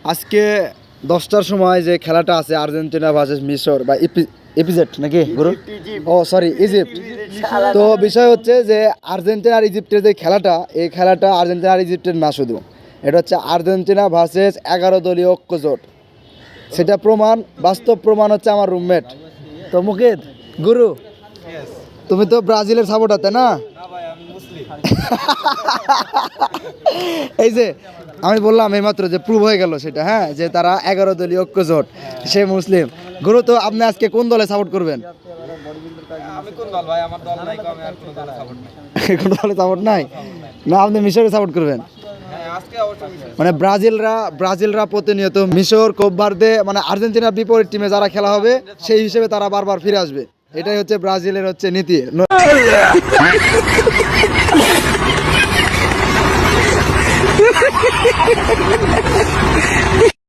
আজকে 10টার সময় যে খেলাটা আছে আর্জেন্টিনা ভার্সেস মিশর বা ইপিজেট নাকি গুরু? ও সরি, ইজিপ্ট। তো বিষয় হচ্ছে যে আর্জেন্টিনা আর ইজিপ্টের যে খেলাটা, এই খেলাটা আর্জেন্টিনা আর ইজিপ্টের না, শুধু এটা হচ্ছে আর্জেন্টিনা ভার্সেস 11 দলীয় ঐক্যজোট। সেটা প্রমাণ, বাস্তব প্রমাণ হচ্ছে আমার রুমমেট। তো মুকিত গুরু, তুমি তো ব্রাজিলের সাপোর্টার তাই না? এই যে আমি বললাম এইমাত্র যে প্রুভ হয়ে গেল সেটা, হ্যাঁ, যে তারা 11 দলীয় ঐক্যজোট, সে মুসলিম। গুরু, তো আপনি আজকে কোন দলে সাপোর্ট করবেন? আমি কোন দল ভাই? আমার দল নাই, আমি আর কোনো দলে সাপোর্ট নাই। কোন দলে সাপোর্ট নাই? না, আপনি মিশরে সাপোর্ট করবেন? হ্যাঁ, আজকে অবশ্যই মিশর। মানে ব্রাজিলরা প্রতিনিয়ত মিশর, কোপ ভার্দে, মানে আর্জেন্টিনার বিপরীত টিমে যারা খেলা হবে সেই হিসেবে তারা বারবার ফিরে আসবে। এটাই হচ্ছে ব্রাজিলের হচ্ছে নীতি।